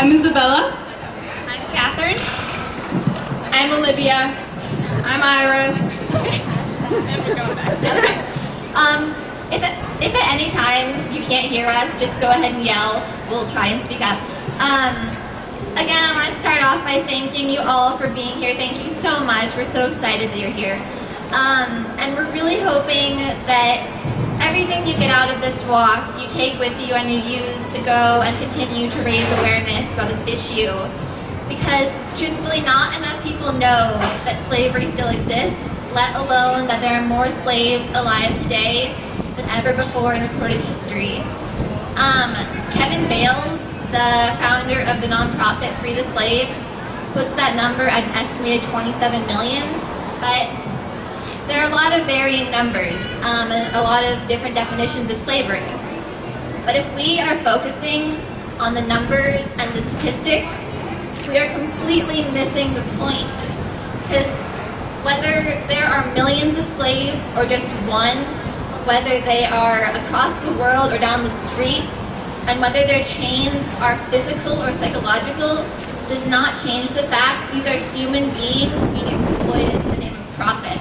I'm Isabella. I'm Catherine. I'm Olivia. I'm Ira. And we're going back. If at any time you can't hear us, just go ahead and yell. We'll try and speak up. Again, I want to start off by thanking you all for being here. Thank you so much. We're so excited that you're here. And we're really hoping that everything you get out of this walk, you take with you and you use to go and continue to raise awareness about this issue. Because, truthfully, not enough people know that slavery still exists, let alone that there are more slaves alive today than ever before in recorded history. Kevin Bales, the founder of the nonprofit Free the Slaves, puts that number at an estimated 27 million, but there are a lot of varying numbers and a lot of different definitions of slavery. But if we are focusing on the numbers and the statistics, we are completely missing the point. Because whether there are millions of slaves or just one, whether they are across the world or down the street, and whether their chains are physical or psychological, does not change the fact these are human beings being exploited in the name of profit.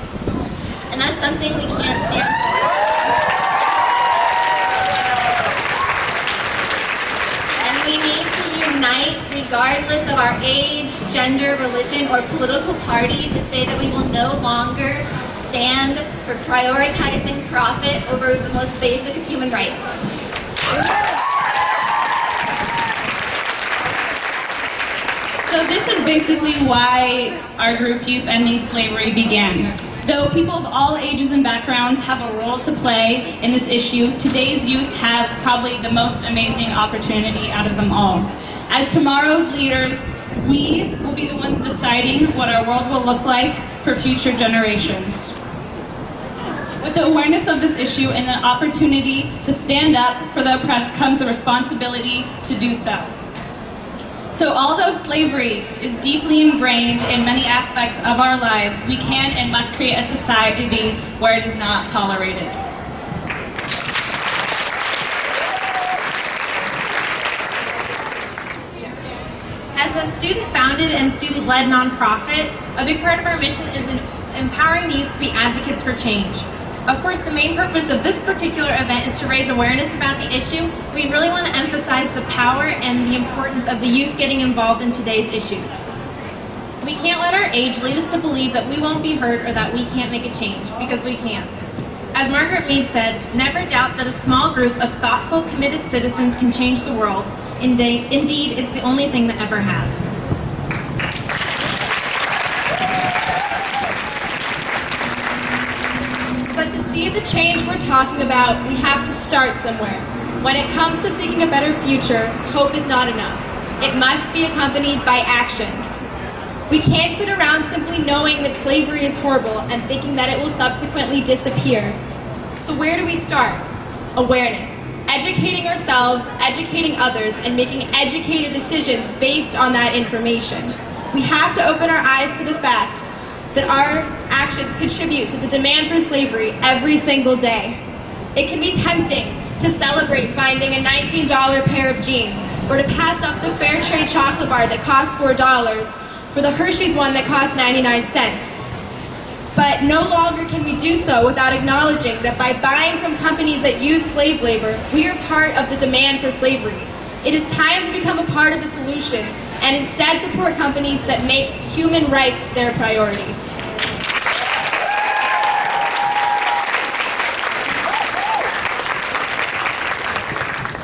And that's something we can't stand for. And we need to unite regardless of our age, gender, religion, or political party to say that we will no longer stand for prioritizing profit over the most basic of human rights. So this is basically why our group Youth Ending Slavery began. Though people of all ages and backgrounds have a role to play in this issue, today's youth have probably the most amazing opportunity out of them all. As tomorrow's leaders, we will be the ones deciding what our world will look like for future generations. With the awareness of this issue and the opportunity to stand up for the oppressed comes the responsibility to do so. So although slavery is deeply ingrained in many aspects of our lives, we can and must create a society where it is not tolerated. As a student-founded and student-led nonprofit, a big part of our mission is empowering youth to be advocates for change. Of course, the main purpose of this particular event is to raise awareness about the issue. We really want to emphasize the power and the importance of the youth getting involved in today's issues. We can't let our age lead us to believe that we won't be heard or that we can't make a change, because we can. As Margaret Mead said, never doubt that a small group of thoughtful, committed citizens can change the world. Indeed, it's the only thing that ever has. But to see the change we're talking about, we have to start somewhere. When it comes to seeking a better future, hope is not enough. It must be accompanied by action. We can't sit around simply knowing that slavery is horrible and thinking that it will subsequently disappear. So where do we start? Awareness. Educating ourselves, educating others, and making educated decisions based on that information. We have to open our eyes to the fact that our actions contribute to the demand for slavery every single day. It can be tempting to celebrate finding a $19 pair of jeans, or to pass up the fair trade chocolate bar that costs $4 for the Hershey's one that costs 99 cents. But no longer can we do so without acknowledging that by buying from companies that use slave labor, we are part of the demand for slavery. It is time to become a part of the solution and instead support companies that make human rights their priority.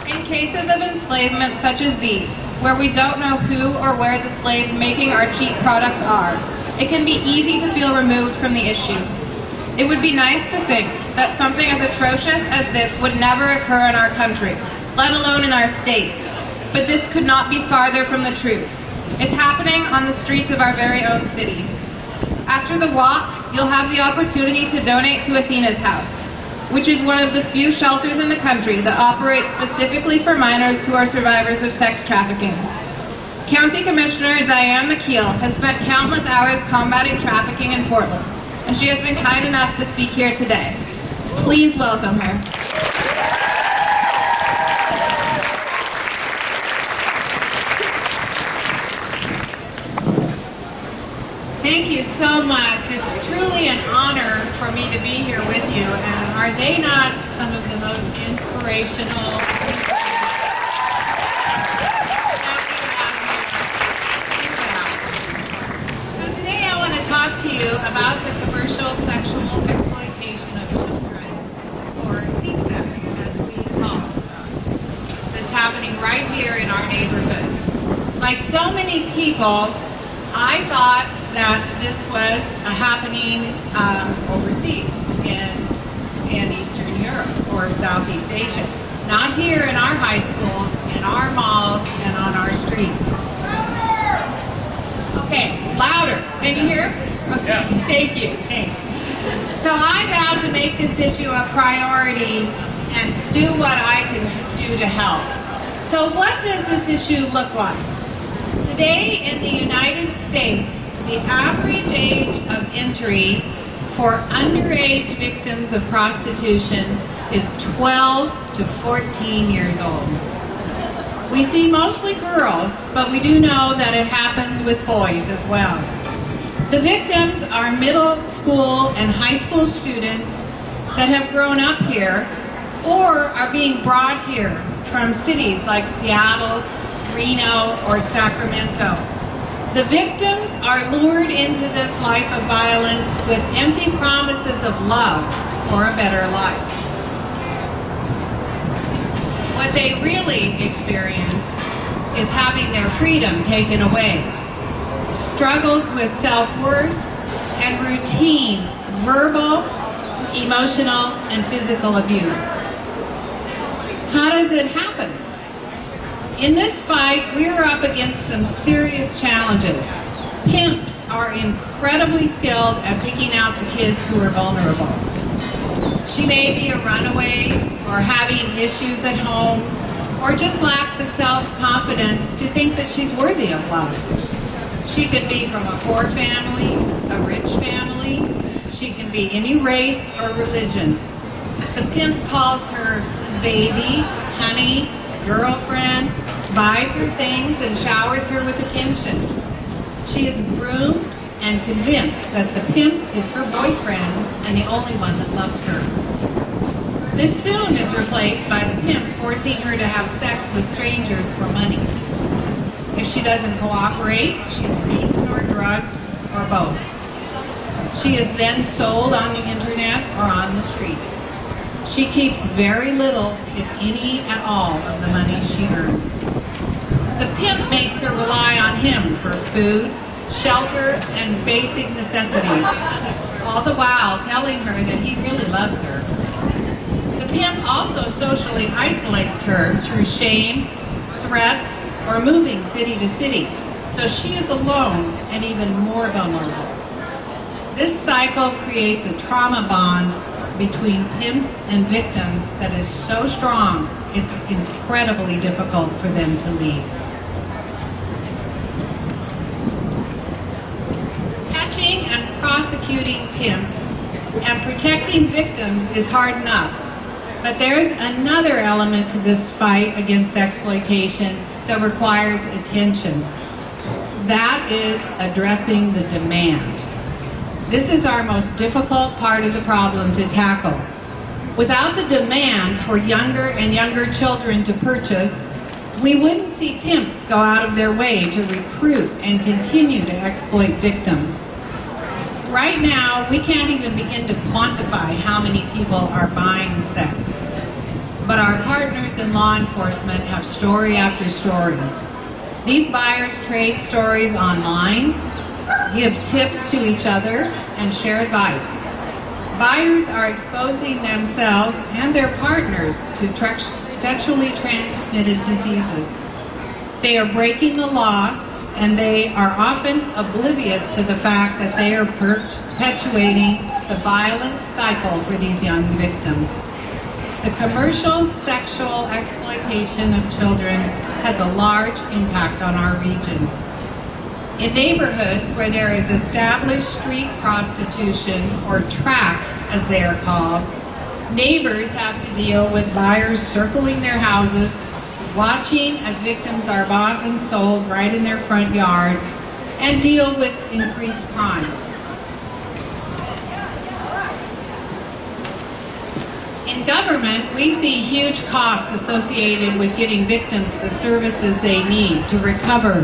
In cases of enslavement such as these, where we don't know who or where the slaves making our cheap products are, it can be easy to feel removed from the issue. It would be nice to think that something as atrocious as this would never occur in our country, let alone in our state. But this could not be farther from the truth. It's happening on the streets of our very own cities. After the walk, you'll have the opportunity to donate to Athena's House, which is one of the few shelters in the country that operates specifically for minors who are survivors of sex trafficking. County Commissioner Diane McKeel has spent countless hours combating trafficking in Portland, and she has been kind enough to speak here today. Please welcome her. you so much. It's truly an honor for me to be here with you. And are they not some of the most inspirational? So today I want to talk to you about the commercial sexual exploitation of children, or CSEX, as we call it, that's happening right here in our neighborhood. Like so many people, I thought that this was happening overseas in Eastern Europe or Southeast Asia. Not here in our high schools, in our malls, and on our streets. Okay, louder. Can you hear? Okay. Yeah. Thank you. Thanks. So I vowed to make this issue a priority and do what I can do to help. So what does this issue look like? Today in the United States, the average age of entry for underage victims of prostitution is 12 to 14 years old. We see mostly girls, but we do know that it happens with boys as well. The victims are middle school and high school students that have grown up here or are being brought here from cities like Seattle, Reno, or Sacramento. The victims are lured into this life of violence with empty promises of love or a better life. What they really experience is having their freedom taken away, struggles with self-worth, and routine verbal, emotional, and physical abuse. How does it happen? In this fight, we are up against some serious challenges. Pimps are incredibly skilled at picking out the kids who are vulnerable. She may be a runaway, or having issues at home, or just lacks the self-confidence to think that she's worthy of love. She could be from a poor family, a rich family. She can be any race or religion. The pimp calls her baby, honey, girlfriend, buys her things, and showers her with attention. She is groomed and convinced that the pimp is her boyfriend and the only one that loves her. This soon is replaced by the pimp forcing her to have sex with strangers for money. If she doesn't cooperate, she is beaten or drugged, or both. She is then sold on the internet or on the street. She keeps very little, if any at all, of the money she earns. The pimp makes her rely on him for food, shelter, and basic necessities, all the while telling her that he really loves her. The pimp also socially isolates her through shame, threats, or moving city to city, so she is alone and even more vulnerable. This cycle creates a trauma bond between pimps and victims that is so strong, it's incredibly difficult for them to leave. Catching and prosecuting pimps and protecting victims is hard enough, but there's another element to this fight against exploitation that requires attention. That is addressing the demand. This is our most difficult part of the problem to tackle. Without the demand for younger and younger children to purchase, we wouldn't see pimps go out of their way to recruit and continue to exploit victims. Right now, we can't even begin to quantify how many people are buying sex. But our partners in law enforcement have story after story. These buyers trade stories online, give tips to each other, and share advice. Buyers are exposing themselves and their partners to sexually transmitted diseases. They are breaking the law, and they are often oblivious to the fact that they are perpetuating the violent cycle for these young victims. The commercial sexual exploitation of children has a large impact on our region. In neighborhoods where there is established street prostitution, or tracks as they are called, neighbors have to deal with buyers circling their houses, watching as victims are bought and sold right in their front yard, and deal with increased crime. In government, we see huge costs associated with getting victims the services they need to recover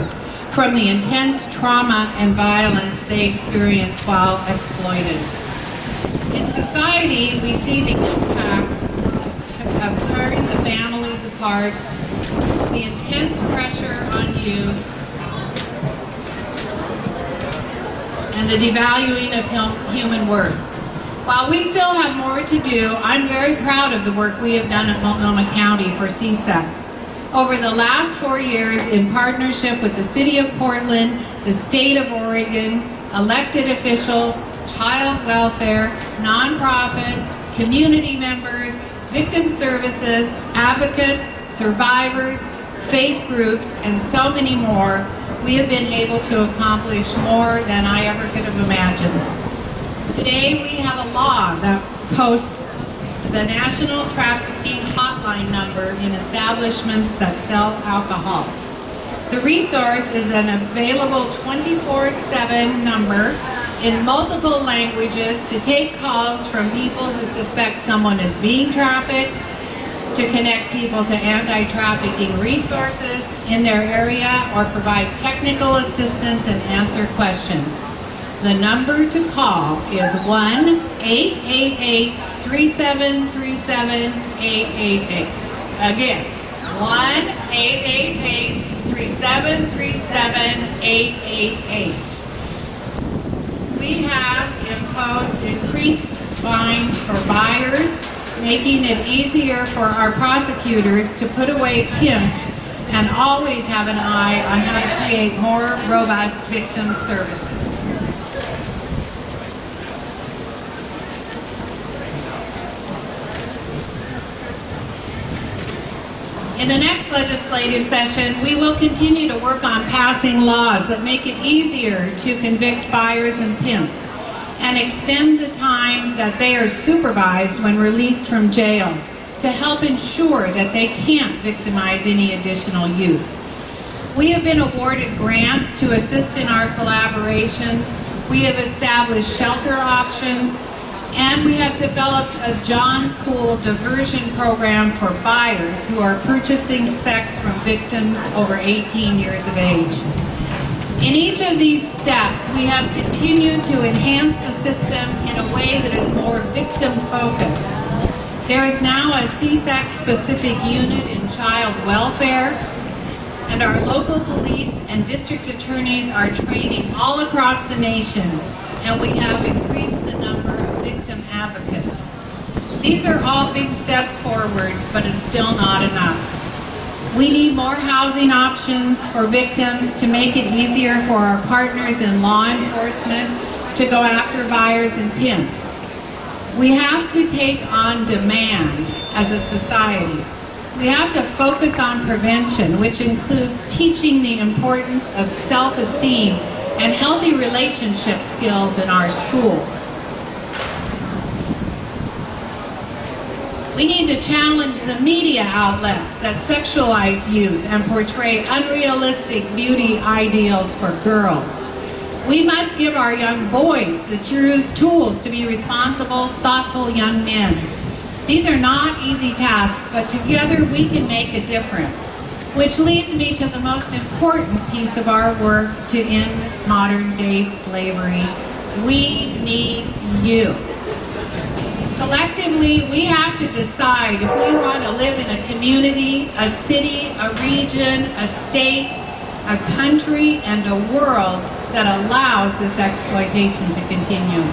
from the intense trauma and violence they experience while exploited. In society, we see the impact of tearing the families apart, the intense pressure on youth, and the devaluing of human worth. While we still have more to do, I'm very proud of the work we have done at Multnomah County for CSEC. Over the last 4 years, in partnership with the City of Portland, the State of Oregon, elected officials, child welfare, nonprofits, community members, victim services, advocates, survivors, faith groups, and so many more, we have been able to accomplish more than I ever could have imagined. Today we have a law that posts the National Trafficking Hotline number in establishments that sell alcohol. The resource is an available 24/7 number in multiple languages to take calls from people who suspect someone is being trafficked, to connect people to anti-trafficking resources in their area, or provide technical assistance and answer questions. The number to call is 1-888-3737-888. Again, 1-888-3737-888. We have imposed increased fines for buyers, making it easier for our prosecutors to put away pimps and always have an eye on how to create more robust victim services. In the next legislative session, we will continue to work on passing laws that make it easier to convict buyers and pimps and extend the time that they are supervised when released from jail to help ensure that they can't victimize any additional youth. We have been awarded grants to assist in our collaboration. We have established shelter options, and we have developed a John School diversion program for buyers who are purchasing sex from victims over 18 years of age. In each of these steps, we have continued to enhance the system in a way that is more victim-focused. There is now a CSEC-specific unit in child welfare, and our local police and district attorneys are training all across the nation, and we have increased the number of victim advocates. These are all big steps forward, but it's still not enough. We need more housing options for victims to make it easier for our partners in law enforcement to go after buyers and pimps. We have to take on demand as a society. We have to focus on prevention, which includes teaching the importance of self-esteem and healthy relationship skills in our schools. We need to challenge the media outlets that sexualize youth and portray unrealistic beauty ideals for girls. We must give our young boys the true tools to be responsible, thoughtful young men. These are not easy tasks, but together we can make a difference. Which leads me to the most important piece of our work to end modern-day slavery. We need you. Collectively, we have to decide if we want to live in a community, a city, a region, a state, a country, and a world that allows this exploitation to continue.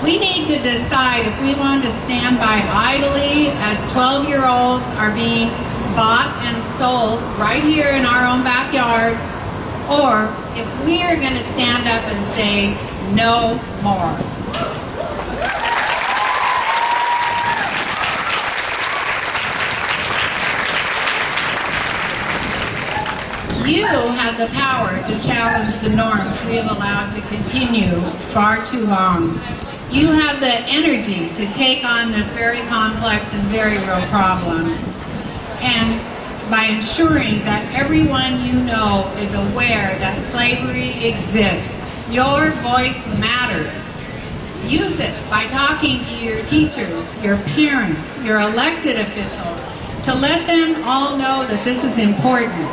We need to decide if we want to stand by idly as 12-year-olds are being bought and sold right here in our own backyard, or if we are going to stand up and say, no more. You have the power to challenge the norms we have allowed to continue far too long. You have the energy to take on this very complex and very real problem. And by ensuring that everyone you know is aware that slavery exists. Your voice matters. Use it by talking to your teachers, your parents, your elected officials, to let them all know that this is important.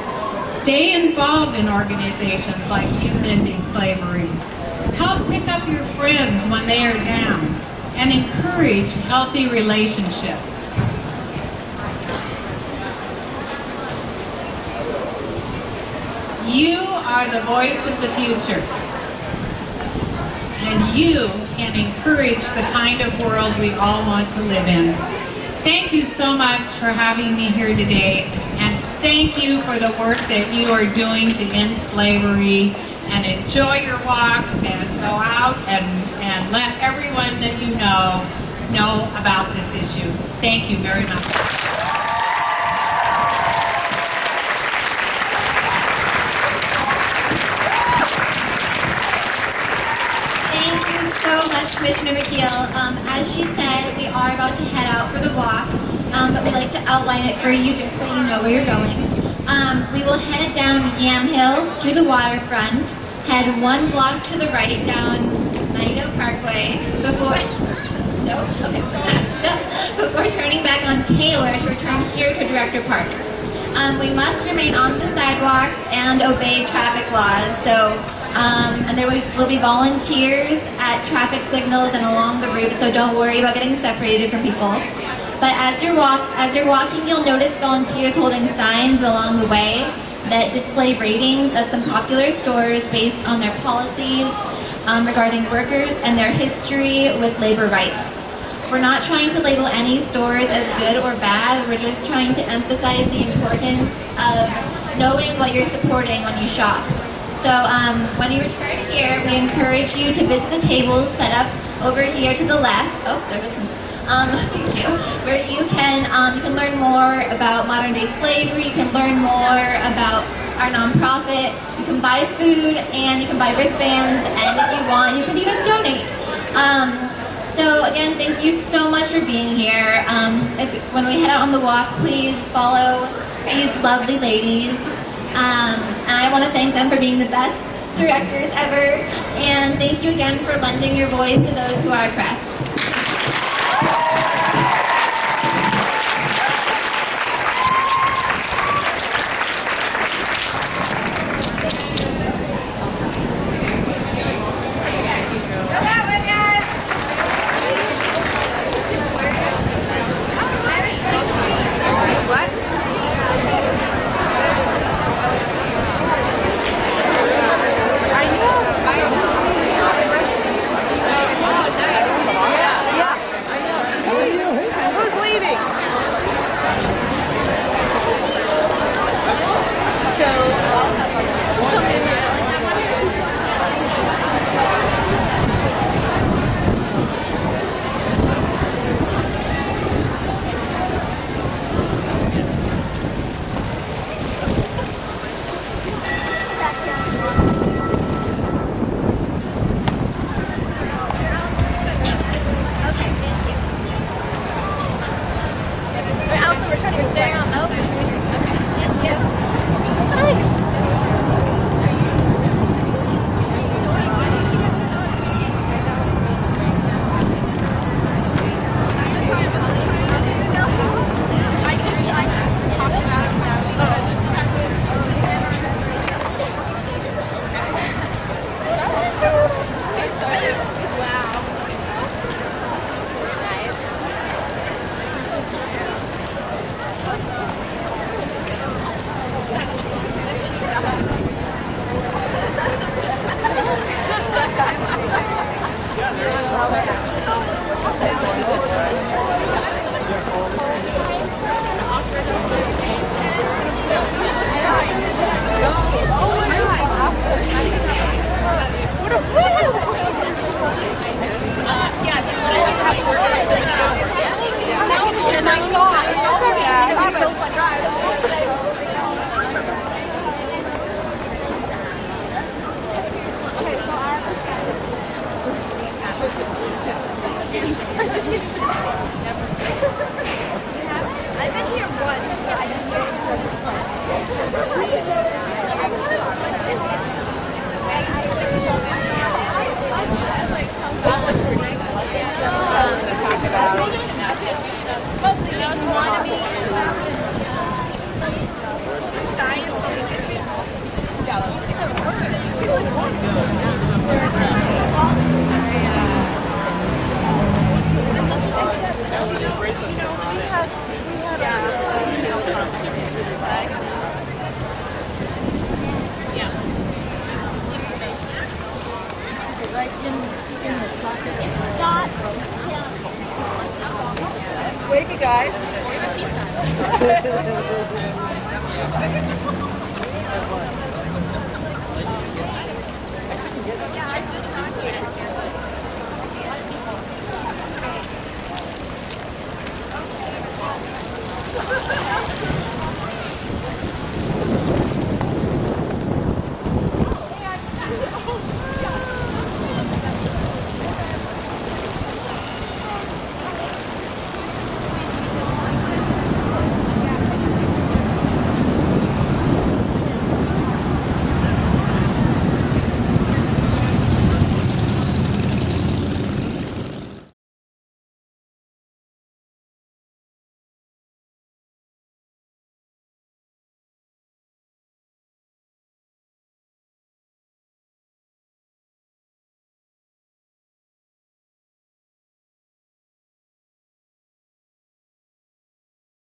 Stay involved in organizations like Youth Ending Slavery. Help pick up your friends when they are down, and encourage healthy relationships. You are the voice of the future, and you can encourage the kind of world we all want to live in. Thank you so much for having me here today, and thank you for the work that you are doing to end slavery, and enjoy your walk and go out and let everyone that you know about this issue. Thank you very much. Thank you so much, Commissioner McKeel. As she said, we are about to head out for the walk, but we'd like to outline it for you just so you know where you're going. We will head down Yam Hill through the waterfront, head 1 block to the right down Naito Parkway before turning back on Taylor to return here to Director Park. We must remain on the sidewalk and obey traffic laws. And there will be volunteers at traffic signals and along the route, so don't worry about getting separated from people. But as you're walking, you'll notice volunteers holding signs along the way that display ratings of some popular stores based on their policies regarding workers and their history with labor rights. We're not trying to label any stores as good or bad. We're just trying to emphasize the importance of knowing what you're supporting when you shop. So when you return here, we encourage you to visit the tables set up over here to the left. Oh, there was some. Thank you. Where you can learn more about modern-day slavery. You can learn more about our nonprofit. You can buy food and you can buy wristbands. And if you want, you can even donate. So again, thank you so much for being here. When we head out on the walk, please follow these lovely ladies. And I want to thank them for being the best directors ever. And thank you again for lending your voice to those who are oppressed. Wavy guys. Or the pizza.